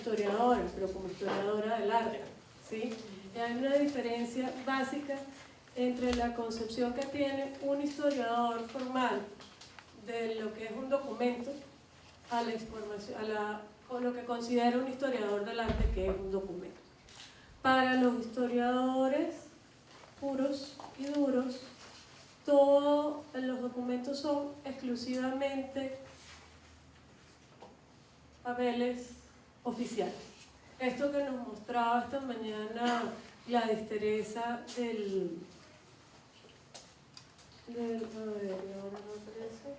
historiadora, pero como historiadora del arte, ¿sí? Y hay una diferencia básica entre la concepción que tiene un historiador formal de lo que es un documento a la información, o lo que considera un historiador del arte que es un documento. Para los historiadores puros y duros, todos los documentos son exclusivamente papeles oficiales. Esto que nos mostraba esta mañana Gladys Teresa del a ver, ahora no aparece.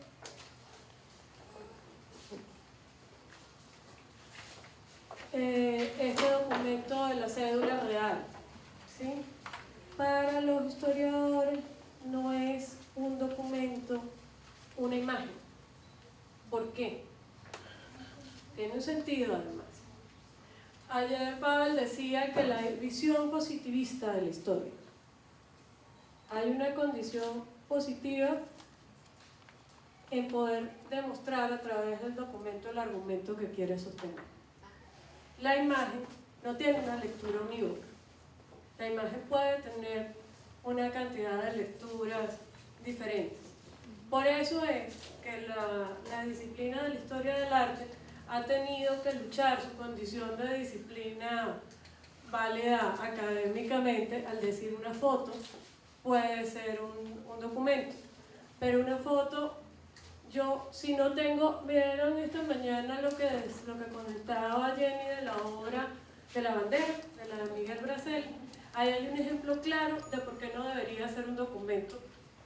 Este documento de la cédula real, ¿sí? Para los historiadores no es un documento, una imagen. ¿Por qué? Tiene un sentido además. Ayer Pavel decía que la visión positivista de la historia. Hay una condición positiva en poder demostrar a través del documento el argumento que quiere sostener. La imagen no tiene una lectura unívoca. La imagen puede tener una cantidad de lecturas diferentes. Por eso es que la disciplina de la historia del arte ha tenido que luchar su condición de disciplina válida académicamente al decir una foto puede ser un documento, pero una foto, yo si no tengo, vieron esta mañana lo que comentaba Jenny de la obra de la bandera, de la de Miguel Bracel. Ahí hay un ejemplo claro de por qué no debería ser un documento,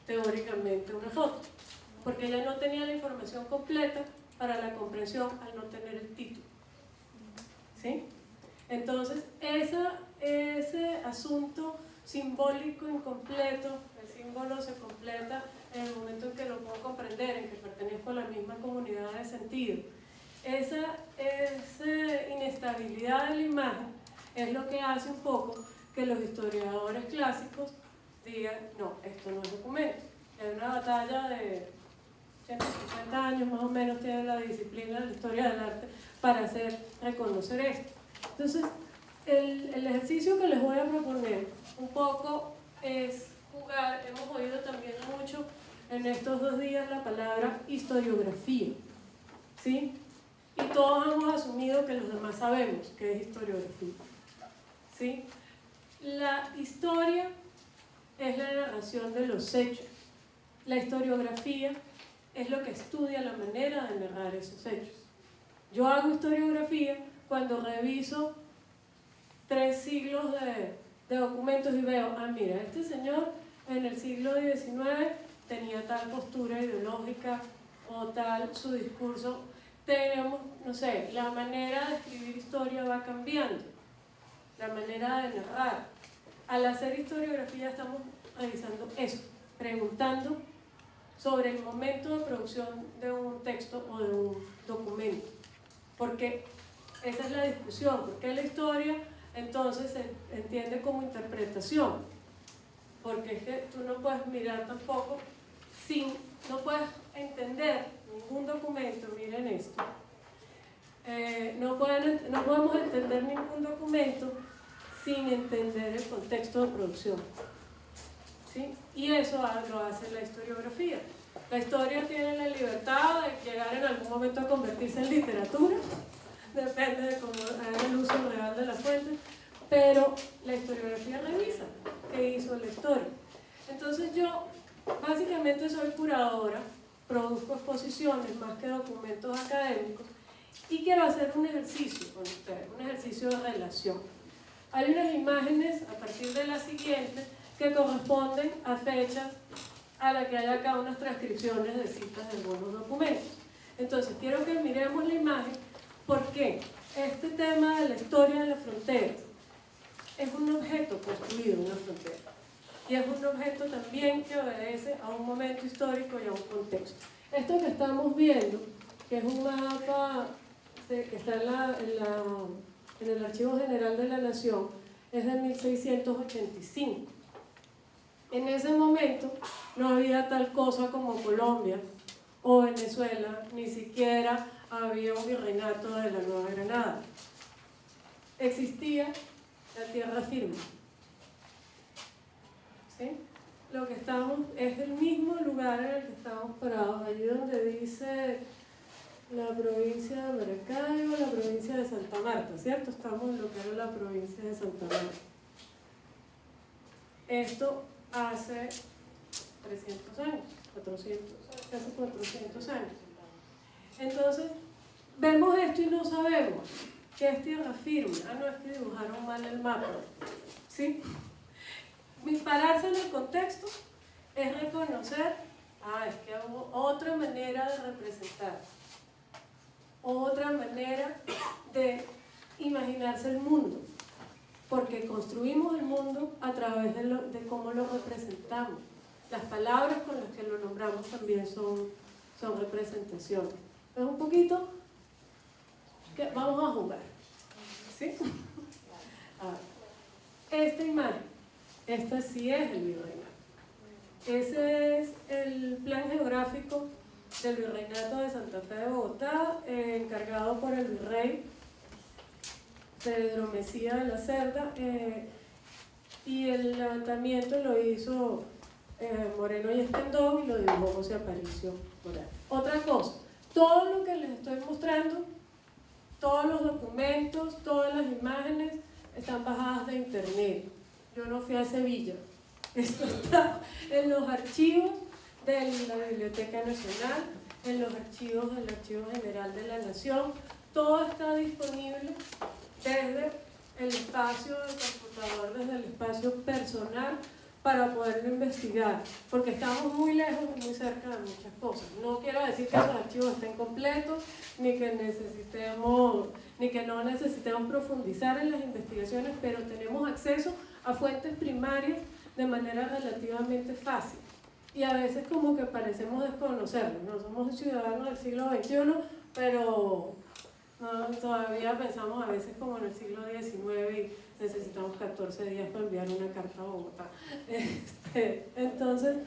teóricamente una foto, porque ella no tenía la información completa para la comprensión al no tener el título, ¿sí? Entonces, ese asunto simbólico incompleto, el símbolo se completa en el momento en que lo puedo comprender, en que pertenezco a la misma comunidad de sentido. Esa inestabilidad de la imagen es lo que hace un poco que los historiadores clásicos digan, no, esto no es documento. Hay una batalla de 150 años más o menos tiene la disciplina de la historia del arte para hacer reconocer esto. Entonces, el ejercicio que les voy a proponer un poco es jugar, hemos oído también mucho en estos 2 días la palabra historiografía, ¿sí? Y todos hemos asumido que los demás sabemos qué es historiografía, ¿sí? La historia es la narración de los hechos. La historiografía es lo que estudia la manera de narrar esos hechos. Yo hago historiografía cuando reviso 3 siglos de documentos y veo, ah, mira, este señor en el siglo XIX tenía tal postura ideológica o tal su discurso. Tenemos, no sé, la manera de escribir historia va cambiando, la manera de narrar. Al hacer historiografía estamos revisando eso, preguntando sobre el momento de producción de un texto o de un documento. Porque esa es la discusión, porque la historia entonces se entiende como interpretación. Porque es que tú no puedes mirar tampoco, no puedes entender ningún documento, miren esto. No podemos entender ningún documento sin entender el contexto de producción, ¿sí? Y eso lo hace la historiografía. La historia tiene la libertad de llegar en algún momento a convertirse en literatura, depende de cómo haga el uso real de la fuente, pero la historiografía revisa qué hizo la historia. Entonces yo básicamente soy curadora, produzco exposiciones más que documentos académicos y quiero hacer un ejercicio con ustedes, un ejercicio de relación. Hay unas imágenes a partir de la siguiente que corresponden a fechas a las que hay acá unas transcripciones de citas de algunos documentos. Entonces quiero que miremos la imagen porque este tema de la historia de la frontera es un objeto construido en una frontera y es un objeto también que obedece a un momento histórico y a un contexto. Esto que estamos viendo, que es un mapa que está en el Archivo General de la Nación, es de 1685. En ese momento no había tal cosa como Colombia o Venezuela, ni siquiera había un virreinato de la Nueva Granada. existía la tierra firme. ¿Sí? Lo que estamos es el mismo lugar en el que estamos parados, allí donde dice la provincia de Maracaibo, la provincia de Santa Marta, ¿cierto? Estamos en lo que era la provincia de Santa Marta. Esto hace 300 años, 400, casi 400 años. Entonces, vemos esto y no sabemos que es tierra firme. Ah, no, es que dibujaron mal el mapa. ¿Sí? Pararse en el contexto es reconocer, es que hubo otra manera de representar, otra manera de imaginarse el mundo, porque construimos el mundo a través de cómo lo representamos. Las palabras con las que lo nombramos también son representaciones. Es un poquito que vamos a jugar. ¿Sí? Esta imagen, esta sí es el virreinato. Ese es el plan geográfico del virreinato de Santa Fe de Bogotá, encargado por el virrey Pedro Mesía de la Cerda, y el levantamiento lo hizo Moreno y Estendón y lo dibujó José Aparicio Morales. Otra cosa, todo lo que les estoy mostrando, todos los documentos, todas las imágenes están bajadas de internet. Yo no fui a Sevilla. Esto está en los archivos de la Biblioteca Nacional, en los archivos del Archivo General de la Nación. Todo está disponible desde el espacio del computador, desde el espacio personal, para poderlo investigar, porque estamos muy lejos y muy cerca de muchas cosas. No quiero decir que esos archivos estén completos, ni que no necesitemos profundizar en las investigaciones, pero tenemos acceso a fuentes primarias de manera relativamente fácil. Y a veces como que parecemos desconocerlos, no somos ciudadanos del siglo XXI, pero todavía pensamos a veces como en el siglo XIX y necesitamos 14 días para enviar una carta a Bogotá. Entonces,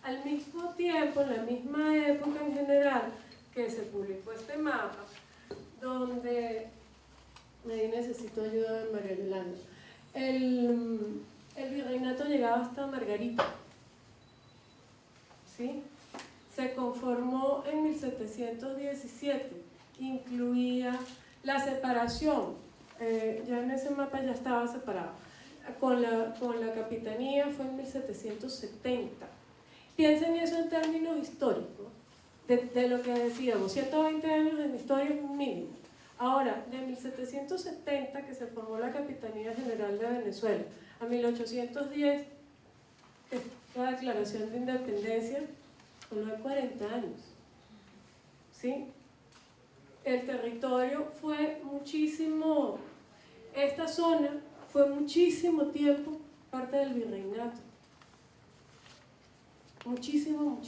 al mismo tiempo, en la misma época en general que se publicó este mapa, donde ahí necesito ayuda de María Yolanda, el virreinato llegaba hasta Margarita, ¿sí? Se conformó en 1717, incluía la separación, ya en ese mapa ya estaba separado, con la capitanía fue en 1770. Piensen eso en términos históricos, de lo que decíamos, 120 años en historia es un mínimo. Ahora, de 1770, que se formó la Capitanía General de Venezuela, a 1810, la Declaración de Independencia, solo de 40 años. ¿Sí? El territorio fue muchísimo, esta zona fue muchísimo tiempo parte del virreinato. Muchísimo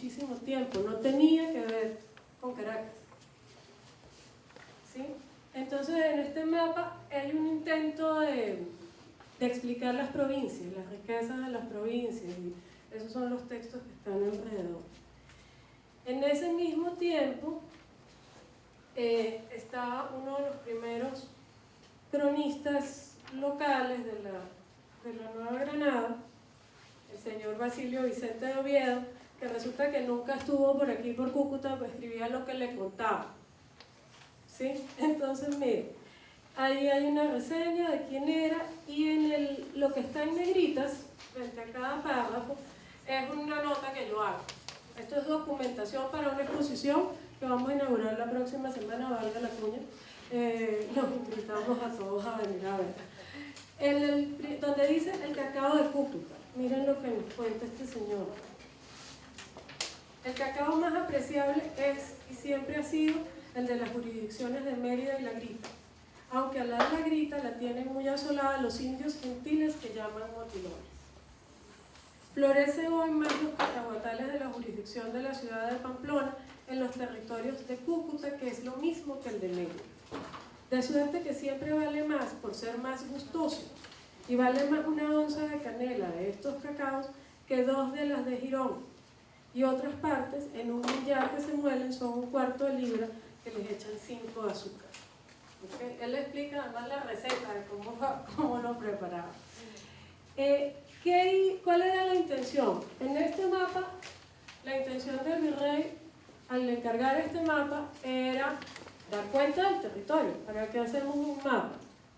tiempo, no tenía que ver con Caracas. ¿Sí? Entonces en este mapa hay un intento de explicar las provincias, las riquezas de las provincias, y esos son los textos que están alrededor. En ese mismo tiempo estaba uno de los primeros cronistas locales de la Nueva Granada, el señor Basilio Vicente de Oviedo, que resulta que nunca estuvo por aquí, por Cúcuta, pues escribía lo que le contaba. ¿Sí? Entonces, miren, ahí hay una reseña de quién era, y lo que está en negritas, frente a cada párrafo, es una nota que yo hago. Esto es documentación para una exposición que vamos a inaugurar la próxima semana, valga la cuña. Los invitamos a todos a venir a ver. Donde dice el cacao de Cúcuta, miren lo que nos cuenta este señor. El cacao más apreciable es y siempre ha sido el de las jurisdicciones de Mérida y La Grita, aunque al lado de La Grita la tienen muy asolada los indios gentiles que llaman motilones. Florece hoy más los cacahuatales de la jurisdicción de la ciudad de Pamplona en los territorios de Cúcuta, que es lo mismo que el de Mérida. De suerte que siempre vale más por ser más gustoso, y vale más una onza de canela de estos cacaos que 2 de las de Girón, y otras partes en un millar que se muelen son 1/4 de libra que les echan 5 de azúcar. ¿Okay? Él le explica además la receta de cómo lo preparaba. ¿Cuál era la intención? En este mapa, la intención del virrey al encargar este mapa era dar cuenta del territorio. ¿Para qué hacemos un mapa?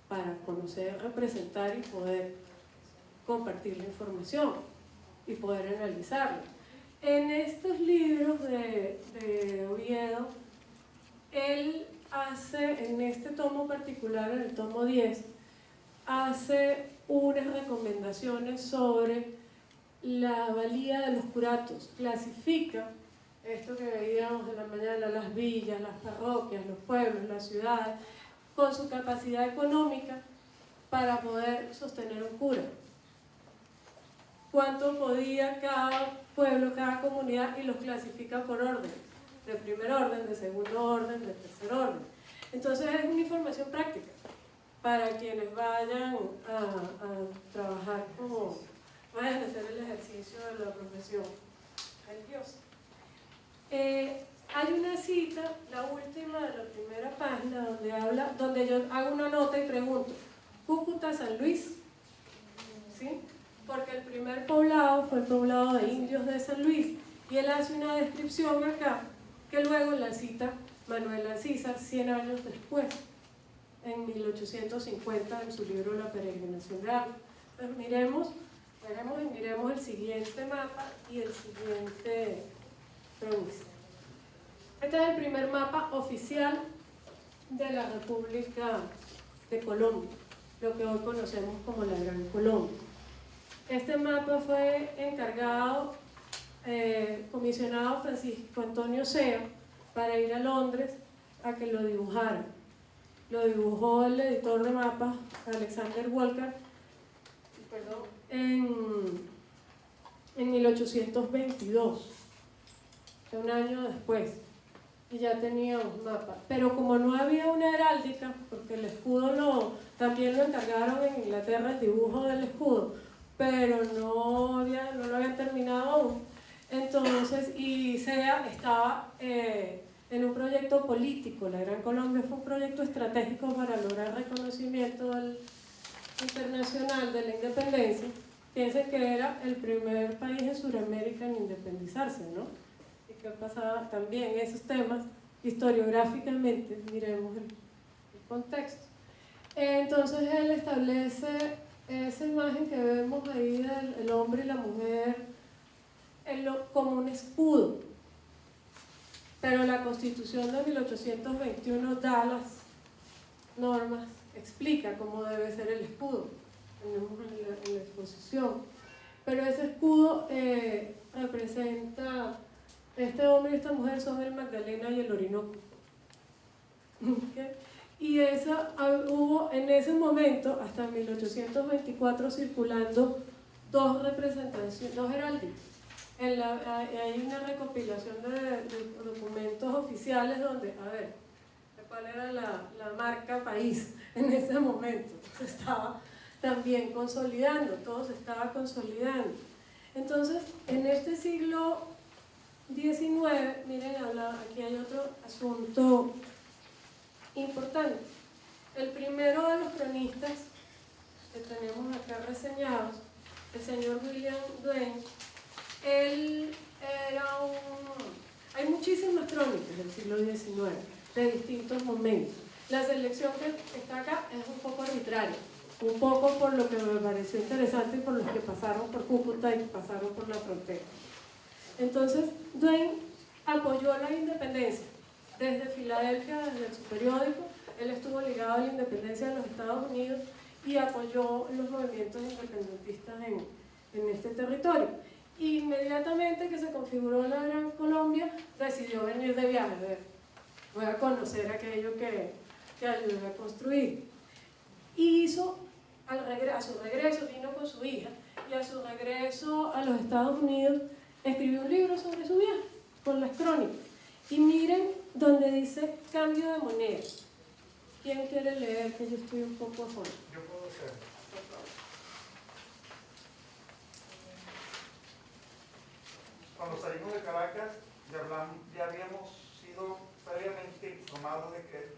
Para conocer, representar y poder compartir la información y poder analizarla. En estos libros de Oviedo, él hace, en este tomo particular, en el tomo 10, hace unas recomendaciones sobre la valía de los curatos, clasifica esto que veíamos de la mañana, las villas, las parroquias, los pueblos, las ciudades, con su capacidad económica para poder sostener un cura. Cuánto podía cada pueblo, cada comunidad, y los clasifica por orden, de primer orden, de segundo orden, de tercer orden. Entonces es una información práctica para quienes vayan a trabajar como vayan a hacer el ejercicio de la profesión religiosa. Hay una cita, la última de la primera página, donde yo hago una nota y pregunto, Cúcuta, San Luis, ¿sí? Porque el primer poblado fue el poblado de indios de San Luis, y él hace una descripción acá, que luego la cita Manuel Ancísar 100 años después, en 1850, en su libro La peregrinación de Alfa. Entonces miremos el siguiente mapa y el siguiente provincia. Este es el primer mapa oficial de la República de Colombia, lo que hoy conocemos como la Gran Colombia. Este mapa fue comisionado Francisco Antonio Sea para ir a Londres a que lo dibujara. Lo dibujó el editor de mapas, Alexander Walker, en 1822, un año después, y ya tenía un mapa. Pero como no había una heráldica, porque el escudo también lo encargaron en Inglaterra, el dibujo del escudo, pero no lo habían terminado aún. Entonces, y Sea estaba en un proyecto político. La Gran Colombia fue un proyecto estratégico para lograr reconocimiento internacional de la independencia. Piensen que era el primer país en Sudamérica en independizarse, ¿no? Y que pasaba también esos temas historiográficamente, miremos el contexto. Entonces él establece esa imagen que vemos ahí del hombre y la mujer como un escudo, pero la Constitución de 1821 da las normas, explica cómo debe ser el escudo, tenemos en la exposición, pero ese escudo representa, este hombre y esta mujer son el Magdalena y el Orinoco. ¿Okay? Y hubo en ese momento, hasta 1824, circulando dos representaciones, dos heráldicas. Hay una recopilación de documentos oficiales donde, a ver, cuál era la marca país en ese momento. Se estaba también consolidando, todo se estaba consolidando. Entonces, en este siglo XIX, miren, aquí hay otro asunto importante. El primero de los cronistas que tenemos acá reseñados, el señor William Duane, él era hay muchísimas crónicas del siglo XIX, de distintos momentos. La selección que está acá es un poco arbitraria, un poco por lo que me pareció interesante y por los que pasaron por Cúcuta y pasaron por la frontera. Entonces, Duane apoyó la independencia desde Filadelfia, desde su periódico. Él estuvo ligado a la independencia de los Estados Unidos y apoyó los movimientos independentistas en este territorio. Inmediatamente que se configuró la Gran Colombia, decidió venir de viaje. Voy a conocer aquello que ayudó a construir. Y hizo, a su regreso, vino con su hija, y a su regreso a los Estados Unidos, escribió un libro sobre su viaje, con las crónicas. Y miren donde dice cambio de moneda. ¿Quién quiere leer? Que yo estoy un poco a fondo. Yo puedo hacer. Cuando salimos de Caracas, ya habíamos sido previamente informados de que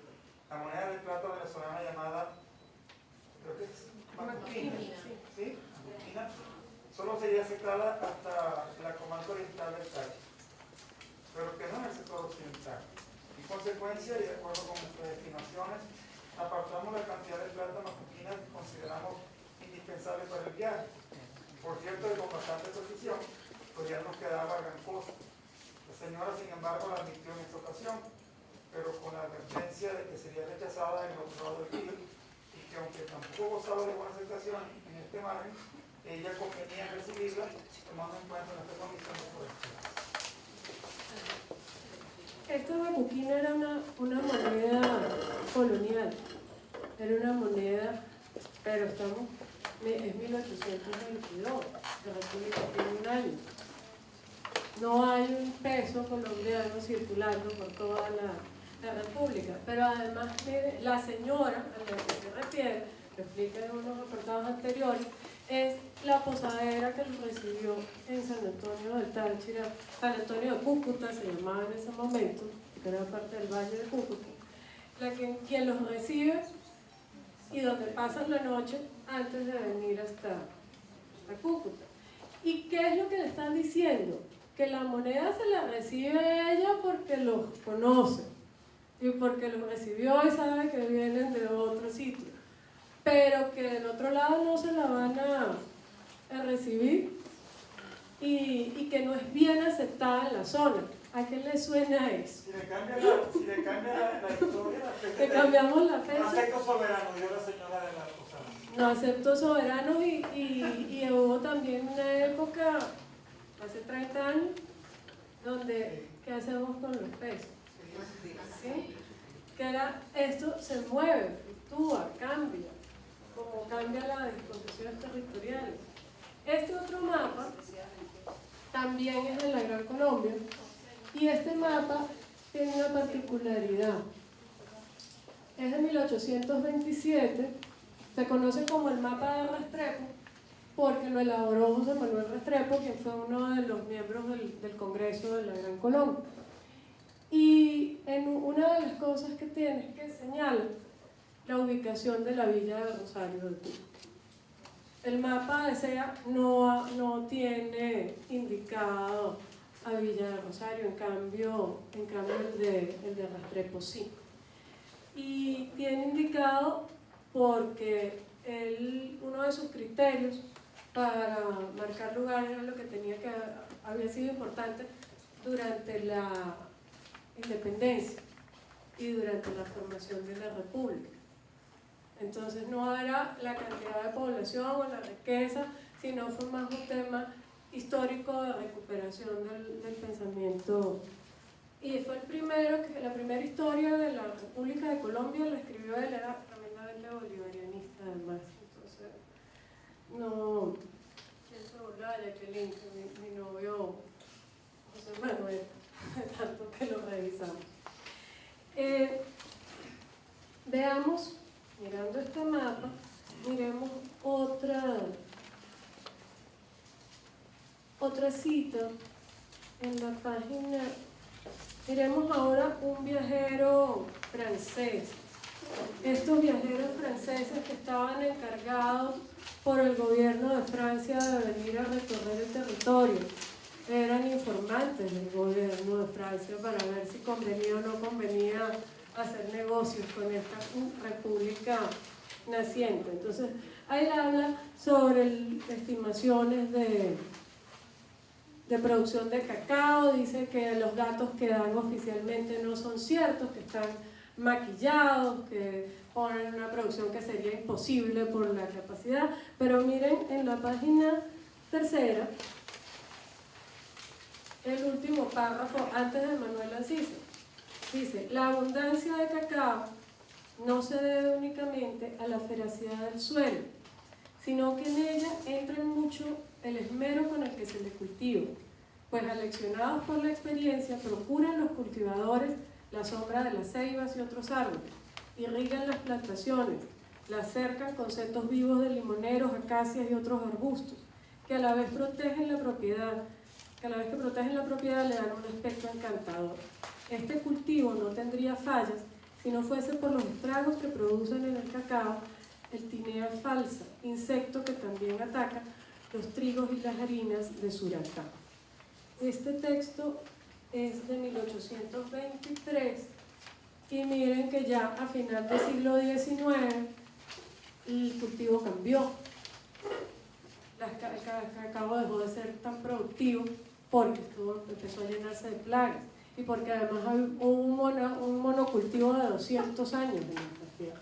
la moneda de plata venezolana llamada, creo que es Macuquina, ¿sí? Macuquina, solo sería aceptada hasta la comarca oriental del Táchira, pero que no en el sector occidental. En consecuencia, y de acuerdo con nuestras estimaciones, apartamos la cantidad de plata macuquina que consideramos indispensable para el viaje. Por cierto, y con bastante precisión, pues ya nos quedaba gran cosa. La señora, sin embargo, la admitió en esta ocasión, pero con la advertencia de que sería rechazada en el otro lado del río y que aunque tampoco gozaba de buena aceptación en este margen, ella convenía recibirla tomando en cuenta nuestras condiciones forestales. Esta macuquina era una moneda colonial, era una moneda, pero es 1822, la República tiene un año. No hay un peso colombiano circulando por toda la República, pero además, mire, la señora a la que se refiere, lo explica en unos apartados anteriores, es la posadera que los recibió en San Antonio del Táchira, San Antonio de Cúcuta se llamaba en ese momento, que era parte del Valle de Cúcuta, quien los recibe y donde pasan la noche antes de venir hasta Cúcuta. ¿Y qué es lo que le están diciendo? Que la moneda se la recibe ella porque los conoce y porque los recibió y sabe que vienen de otro sitio, pero que del otro lado no se la van a recibir y que no es bien aceptada en la zona. ¿A qué le suena eso? Si le cambia la historia, Le cambiamos la fecha. No acepto soberano, dijo la señora de la posada. No acepto soberanos y hubo también una época, hace 30 años, donde, ¿qué hacemos con los pesos? ¿Sí? Que era, esto se mueve, fluctúa, cambia, como cambia las disposiciones territoriales. Este otro mapa también es de la Gran Colombia y este mapa tiene una particularidad. Es de 1827, se conoce como el mapa de Restrepo porque lo elaboró José Manuel Restrepo, quien fue uno de los miembros del Congreso de la Gran Colombia. Y en una de las cosas que tiene es que señala la ubicación de la villa de Rosario del Cusco. El mapa de SEA no tiene indicado a Villa de Rosario, en cambio el de Restrepo sí. Y tiene indicado porque uno de sus criterios para marcar lugares era lo que había sido importante durante la independencia y durante la formación de la República. Entonces no era la cantidad de población o la riqueza, sino fue más un tema histórico de recuperación del pensamiento. Y fue la primera historia de la República de Colombia, la escribió él, era tremendamente bolivarianista además. Entonces, no, ¿quién se burlaba de Jacqueline? Mi novio José Manuel, tanto que lo revisamos. Veamos, mirando este mapa, miremos otra cita en la página. Miremos ahora un viajero francés. Estos viajeros franceses que estaban encargados por el gobierno de Francia de venir a recorrer el territorio, eran informantes del gobierno de Francia para ver si convenía o no convenía hacer negocios con esta república naciente. Entonces, ahí habla sobre estimaciones de producción de cacao, dice que los datos que dan oficialmente no son ciertos, que están maquillados, que ponen una producción que sería imposible por la capacidad, pero miren en la página 3, el último párrafo antes de Manuel Ancisa, dice: la abundancia de cacao no se debe únicamente a la feracidad del suelo, sino que en ella entra mucho el esmero con el que se le cultiva, pues aleccionados por la experiencia procuran los cultivadores la sombra de las ceibas y otros árboles, irrigan las plantaciones, las cercan con setos vivos de limoneros, acacias y otros arbustos, que a la vez que protegen la propiedad le dan un aspecto encantador. Este cultivo no tendría fallas si no fuese por los estragos que producen en el cacao el Tinea falsa, insecto que también ataca los trigos y las harinas de Suratá. Este texto es de 1823 y miren que ya a final del siglo XIX el cultivo cambió. El cacao dejó de ser tan productivo porque empezó a llenarse de plagas y porque además hubo un monocultivo de 200 años en nuestra tierra.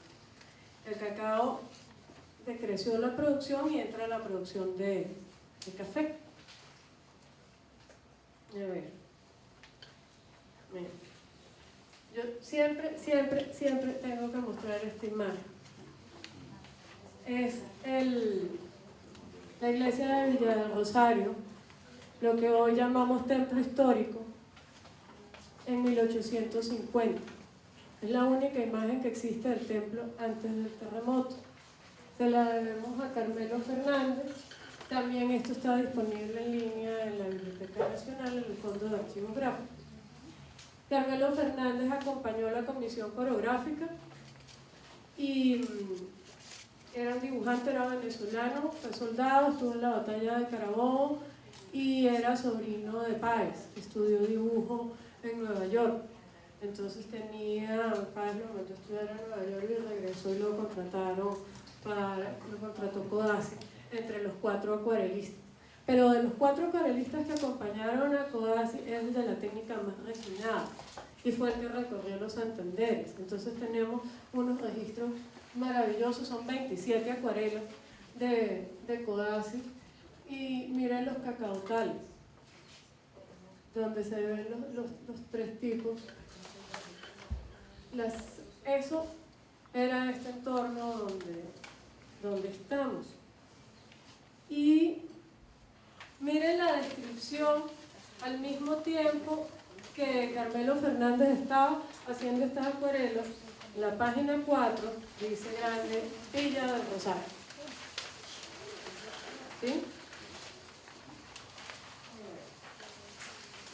El cacao decreció la producción y entra la producción de café. A ver. Mira. Yo siempre tengo que mostrar esta imagen. Es la iglesia de Villa del Rosario, lo que hoy llamamos templo histórico, en 1850. Es la única imagen que existe del templo antes del terremoto. Se la debemos a Carmelo Fernández. También esto está disponible en línea en la Biblioteca Nacional, en el Fondo de Archivos Gráficos. Carmelo Fernández acompañó a la comisión coreográfica y era un dibujante, era venezolano, fue soldado, estuvo en la batalla de Carabobo y era sobrino de Páez, que estudió dibujo en Nueva York. Entonces Páez lo mandó a estudiar en Nueva York y regresó y lo contrató Codazzi entre los 4 acuarelistas. Pero de los 4 acuarelistas que acompañaron a Codazzi es el de la técnica más refinada y fue el que recorrió los Santanderes. Entonces tenemos unos registros maravillosos, son 27 acuarelas de Codazzi y miren los cacautales donde se ven los 3 tipos. Eso era este entorno donde estamos. Y miren la descripción al mismo tiempo que Carmelo Fernández estaba haciendo estas acuarelas. En la página 4 dice grande Villa del Rosario. ¿Sí?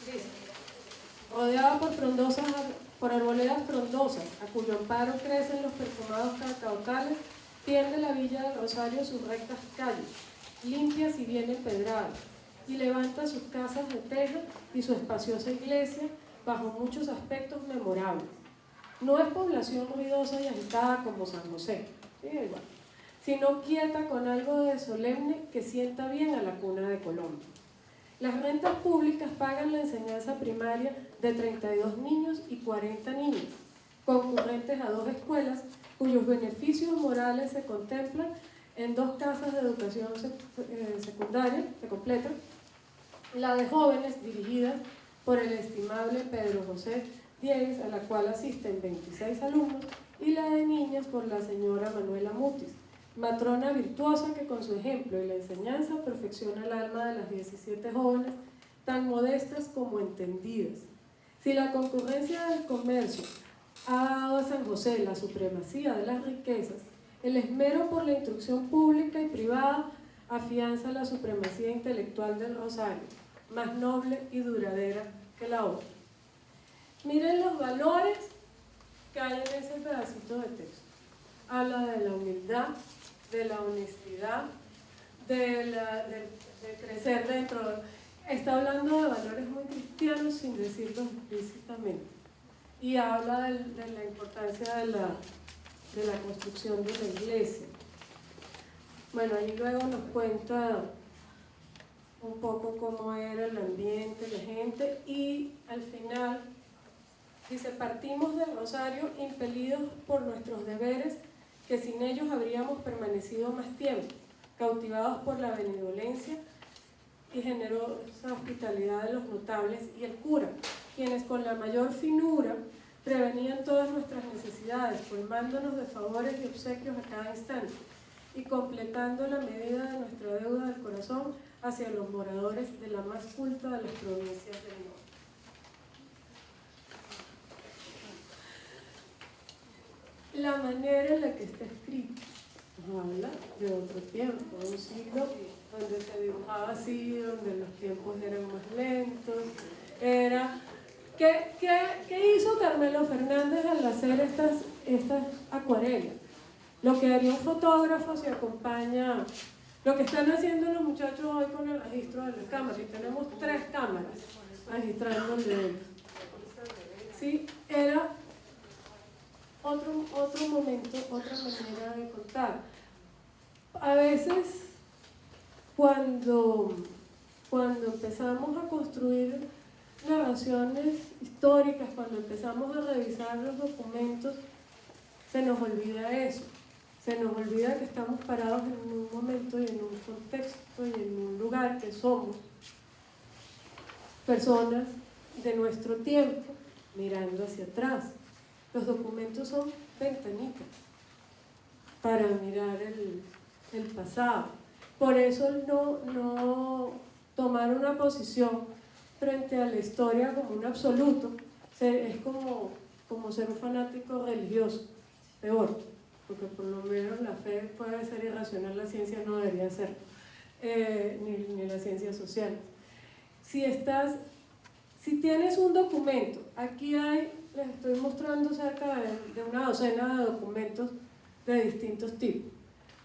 Dice, rodeada por arboledas frondosas, a cuyo amparo crecen los perfumados cacautales, tiende la Villa del Rosario sus rectas calles, limpias y bien empedradas, y levanta sus casas de teja y su espaciosa iglesia bajo muchos aspectos memorables. No es población ruidosa y agitada como San José, igual, sino quieta con algo de solemne que sienta bien a la cuna de Colombia. Las rentas públicas pagan la enseñanza primaria de 32 niños y 40 niñas, concurrentes a 2 escuelas, cuyos beneficios morales se contemplan en 2 casas de educación secundaria, se completan, la de jóvenes dirigida por el estimable Pedro José Diegues, a la cual asisten 26 alumnos, y la de niñas por la señora Manuela Mutis, matrona virtuosa que con su ejemplo y la enseñanza perfecciona el alma de las 17 jóvenes, tan modestas como entendidas. Si la concurrencia del comercio ha dado a San José la supremacía de las riquezas, el esmero por la instrucción pública y privada afianza la supremacía intelectual del Rosario, más noble y duradera que la otra. Miren los valores que hay en ese pedacito de texto. Habla de la humildad, de la honestidad, de crecer dentro. Está hablando de valores muy cristianos sin decirlo explícitamente. Y habla de la importancia de la construcción de la iglesia. Bueno, ahí luego nos cuenta un poco cómo era el ambiente, la gente, y al final dice, partimos del Rosario impelidos por nuestros deberes, que sin ellos habríamos permanecido más tiempo, cautivados por la benevolencia y generosa hospitalidad de los notables y el cura, quienes con la mayor finura prevenían todas nuestras necesidades, colmándonos de favores y obsequios a cada instante, y completando la medida de nuestra deuda del corazón hacia los moradores de la más culta de las provincias del norte. La manera en la que está escrito habla de otro tiempo, de un siglo donde se dibujaba así, donde los tiempos eran más lentos, era ¿Qué hizo Carmelo Fernández al hacer estas acuarelas? Lo que haría un fotógrafo si acompaña lo que están haciendo los muchachos hoy con el registro de las cámaras. Y tenemos 3 cámaras registrando el de él. ¿Sí? Era otro momento, otra manera de contar. A veces, cuando empezamos a construir narraciones históricas, cuando empezamos a revisar los documentos, se nos olvida eso. Se nos olvida que estamos parados en un momento y en un contexto y en un lugar que somos personas de nuestro tiempo mirando hacia atrás. Los documentos son ventanitas para mirar el pasado. Por eso no tomar una posición frente a la historia como un absoluto es como ser un fanático religioso, peor, porque por lo menos la fe puede ser irracional, la ciencia no debería ser, ni las ciencias sociales. Si tienes un documento, aquí les estoy mostrando cerca de una docena de documentos de distintos tipos,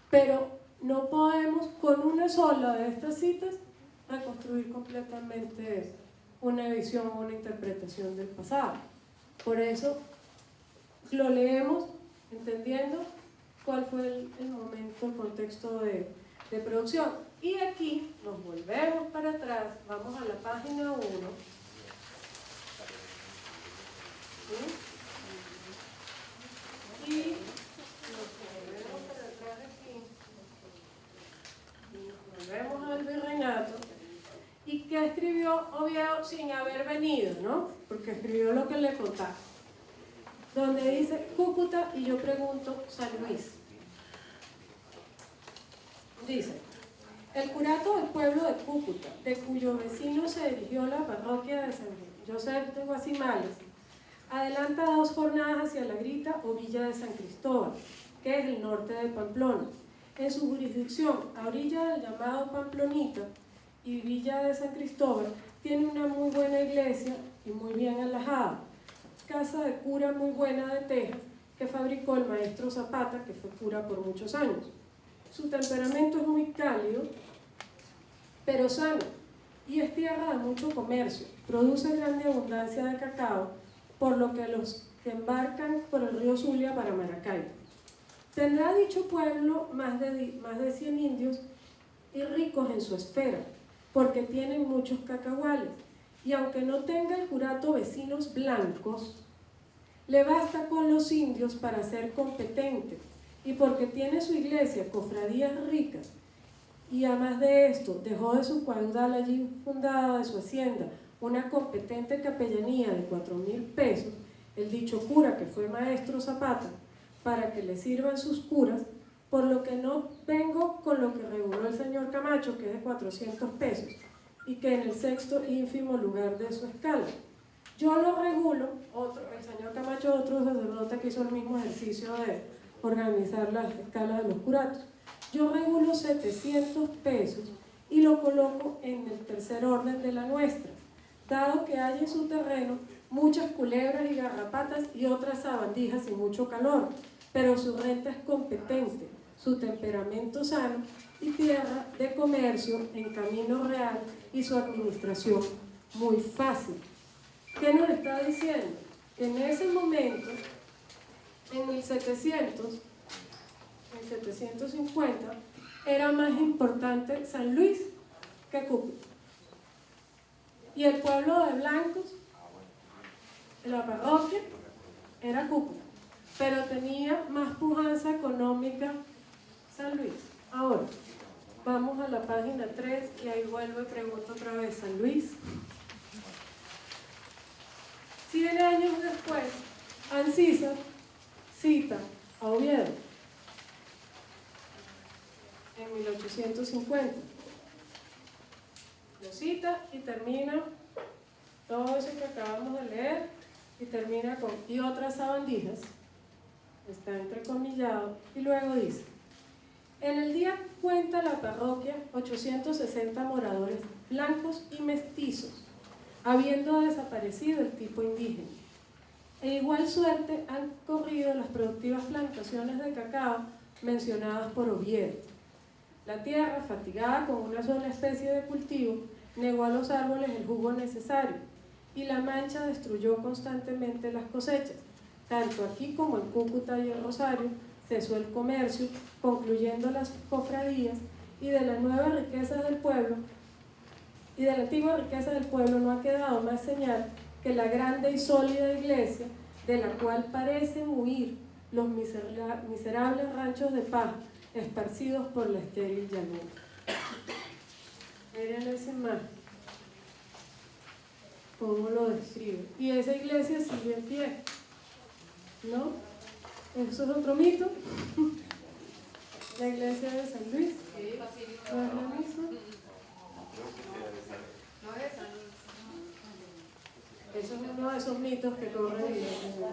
pero no podemos con una sola de estas citas reconstruir completamente una visión o una interpretación del pasado. Por eso lo leemos entendiendo cuál fue el momento, el contexto de producción. Y aquí nos volvemos para atrás, vamos a la página 1. ¿Sí? Y nos volvemos para atrás aquí. Y volvemos al virreinato. ¿Y qué escribió Oviedo sin haber venido, no? Porque escribió lo que le contaba. Donde dice Cúcuta y yo pregunto San Luis. Dice: el curato del pueblo de Cúcuta, de cuyo vecino se dirigió la parroquia de San José de Guasimales, adelanta 2 jornadas hacia la Grita o Villa de San Cristóbal, que es el norte de Pamplona. En su jurisdicción, a orilla del llamado Pamplonita y Villa de San Cristóbal, tiene una muy buena iglesia y muy bien alhajada, casa de cura muy buena de teja, que fabricó el maestro Zapata, que fue cura por muchos años. Su temperamento es muy cálido, pero sano, y es tierra de mucho comercio. Produce grande abundancia de cacao, por lo que los que embarcan por el río Zulia para Maracaibo. Tendrá dicho pueblo más de 100 indios y ricos en su esfera, porque tienen muchos cacahuales, y aunque no tenga el curato vecinos blancos, le basta con los indios para ser competente, y porque tiene su iglesia cofradías ricas, y además de esto dejó de su caudal allí fundada de su hacienda una competente capellanía de 4.000 pesos, el dicho cura que fue maestro Zapata, para que le sirvan sus curas, por lo que no vengo con lo que reguló el señor Camacho, que es de 400 pesos, y que en el 6º ínfimo lugar de su escala. Yo lo regulo, el señor Camacho, otro sacerdote que hizo el mismo ejercicio de organizar las escalas de los curatos. Yo regulo 700 pesos y lo coloco en el 3er orden de la nuestra, dado que hay en su terreno muchas culebras y garrapatas y otras sabandijas y mucho calor, pero su renta es competente, su temperamento sano y tierra de comercio en camino real y su administración muy fácil. ¿Qué nos está diciendo? Que en ese momento, en 1750, era más importante San Luis que Cúcuta. Y el pueblo de blancos, la parroquia, era Cúcuta, pero tenía más pujanza económica San Luis. Ahora, vamos a la página 3 y ahí vuelvo y pregunto otra vez, San Luis. 100 años después, Ancisa cita a Oviedo en 1850. Lo cita y termina todo eso que acabamos de leer y termina con y otras sabandijas, está entrecomillado, y luego dice: en el día cuenta la parroquia 860 moradores blancos y mestizos, habiendo desaparecido el tipo indígena. E igual suerte han corrido las productivas plantaciones de cacao mencionadas por Oviedo. La tierra, fatigada con una sola especie de cultivo, negó a los árboles el jugo necesario, y la mancha destruyó constantemente las cosechas. Tanto aquí como en Cúcuta y el Rosario cesó el comercio, concluyendo las cofradías, y de las nuevas riquezas del pueblo y de la antigua riqueza del pueblo no ha quedado más señal que la grande y sólida iglesia, de la cual parecen huir los miserables ranchos de paja esparcidos por la estéril llanura. Miren esa imagen, cómo lo describe. Y esa iglesia sigue en pie, ¿no? Eso es otro mito. La iglesia de San Luis, ¿no es la misma? Eso es uno de esos mitos que corren en el mundo.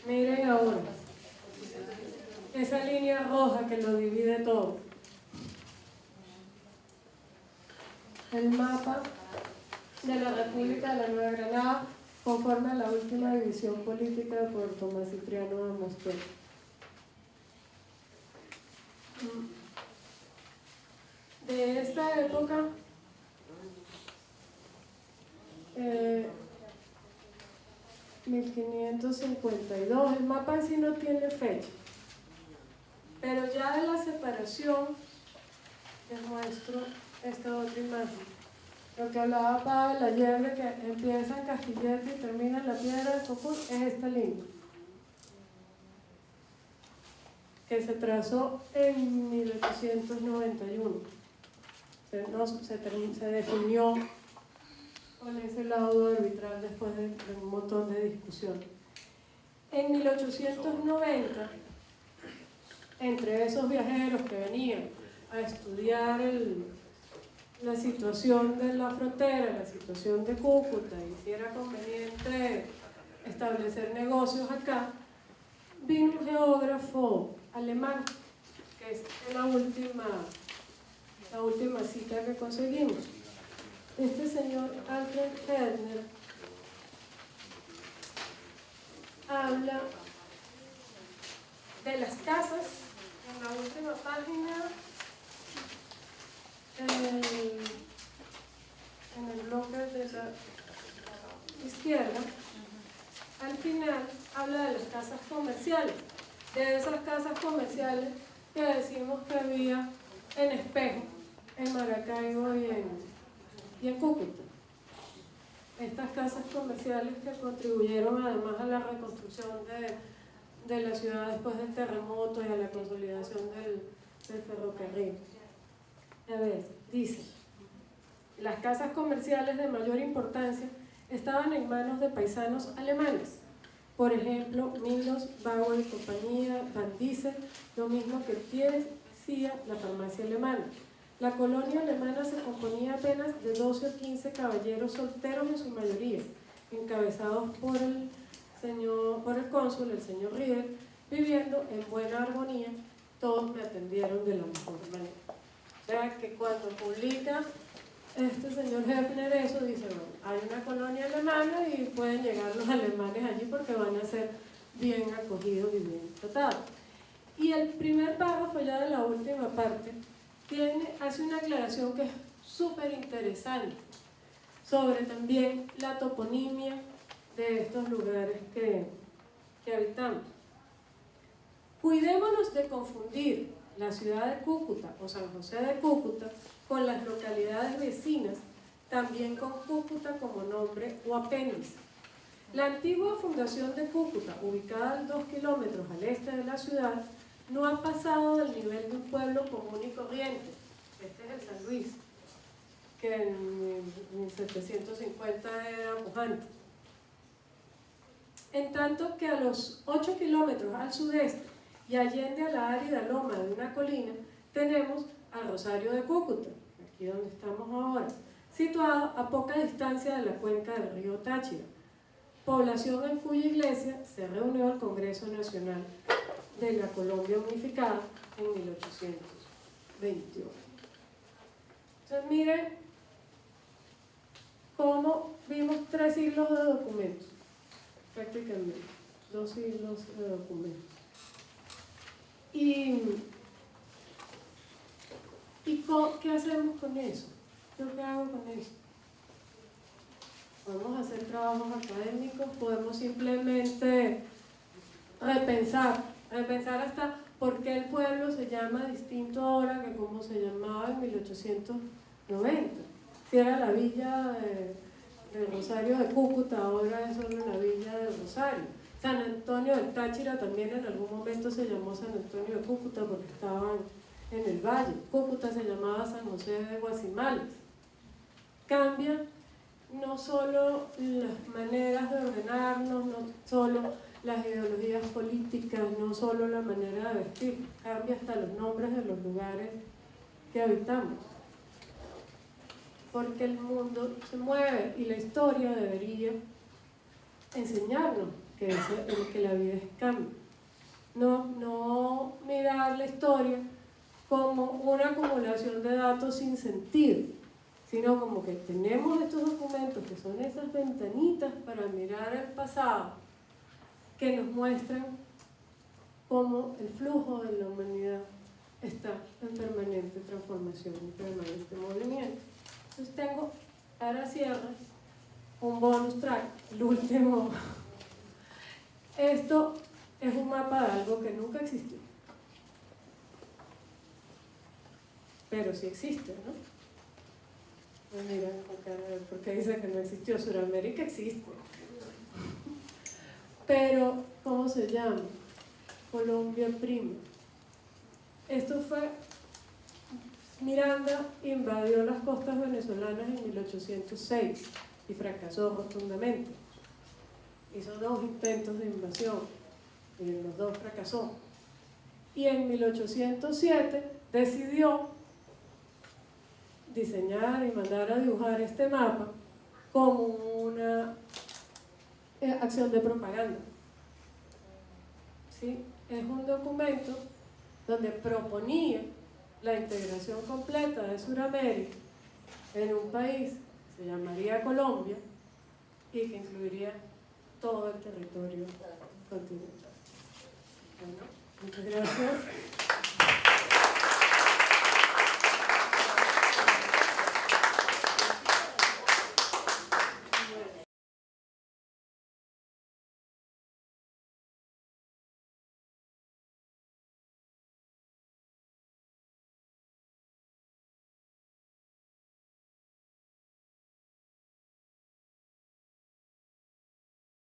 Miren ahora, esa línea roja que lo divide todo. El mapa de la República de la Nueva Granada conforme a la última división política por Tomás Cipriano de Mosquera. De esta época, 1552, el mapa en sí no tiene fecha, pero ya de la separación, les muestro esta otra imagen. Lo que hablaba Pavel ayer de que empieza en Castillete y termina en la Piedra de Cocún es esta línea, que se trazó en 1891. Se definió con ese laudo arbitral después de un montón de discusión. En 1890, entre esos viajeros que venían a estudiar la situación de la frontera, la situación de Cúcuta, y si era conveniente establecer negocios acá, vino un geógrafo alemán, que es la última cita que conseguimos. Este señor Alfred Hedner habla de las casas en la última página, en el bloque de la izquierda. Al final habla de las casas comerciales, de esas casas comerciales que decimos que había en Espejo, en Maracaibo y en Cúcuta. Estas casas comerciales que contribuyeron además a la reconstrucción de la ciudad después del terremoto y a la consolidación del ferrocarril. A ver, dice, las casas comerciales de mayor importancia estaban en manos de paisanos alemanes. Por ejemplo, Milos, Bauer y compañía, Van Diesel, lo mismo que Thiers, CIA, la farmacia alemana. La colonia alemana se componía apenas de 12 o 15 caballeros solteros en su mayoría, encabezados por el cónsul, el señor Rieder, viviendo en buena armonía. Todos me atendieron de la mejor manera. O sea que cuando publica este señor Hefner eso, dice, bueno, hay una colonia alemana y pueden llegar los alemanes allí porque van a ser bien acogidos y bien tratados. Y el primer párrafo ya de la última parte hace una aclaración que es súper interesante sobre también la toponimia de estos lugares que habitamos. Cuidémonos de confundir la ciudad de Cúcuta o San José de Cúcuta con las localidades vecinas, también con Cúcuta como nombre o apéndice. La antigua fundación de Cúcuta, ubicada a 2 kilómetros al este de la ciudad, no ha pasado del nivel de un pueblo común y corriente. Este es el San Luis, que en 1750 era pujante. En tanto que a los 8 kilómetros al sudeste y allende a la árida loma de una colina, tenemos al Rosario de Cúcuta, aquí donde estamos ahora, situado a poca distancia de la cuenca del río Táchira. población en cuya iglesia se reunió el Congreso Nacional de la Colombia Unificada en 1821. Entonces miren cómo vimos 3 siglos de documentos, prácticamente, 2 siglos de documentos. ¿Y qué hacemos con eso? ¿Yo qué hago con eso? Podemos hacer trabajos académicos, podemos simplemente repensar hasta por qué el pueblo se llama distinto ahora que como se llamaba en 1890. Si era la villa de Rosario de Cúcuta, ahora es solo la villa de Rosario. San Antonio del Táchira también en algún momento se llamó San Antonio de Cúcuta porque estaban en el valle. Cúcuta se llamaba San José de Guasimales. Cambia no solo las maneras de ordenarnos, no solo las ideologías políticas, no solo la manera de vestir, cambia hasta los nombres de los lugares que habitamos. Porque el mundo se mueve y la historia debería enseñarnos que la vida es cambio. No mirar la historia como una acumulación de datos sin sentido, sino como que tenemos estos documentos que son esas ventanitas para mirar el pasado, que nos muestran cómo el flujo de la humanidad está en permanente transformación, en permanente movimiento. Entonces tengo, ahora cierro, un bonus track, el último. Esto es un mapa de algo que nunca existió, pero sí existe, ¿no? Pues mira, porque dice que no existió. Sudamérica existe, pero ¿cómo se llama? Colombia Prima. Esto fue, Miranda invadió las costas venezolanas en 1806 y fracasó rotundamente. Hizo 2 intentos de invasión y en los 2 fracasó. Y en 1807 decidió diseñar y mandar a dibujar este mapa como una acción de propaganda. ¿Sí? Es un documento donde proponía la integración completa de Sudamérica en un país que se llamaría Colombia y que incluiría todo el territorio continental. Bueno, muchas gracias.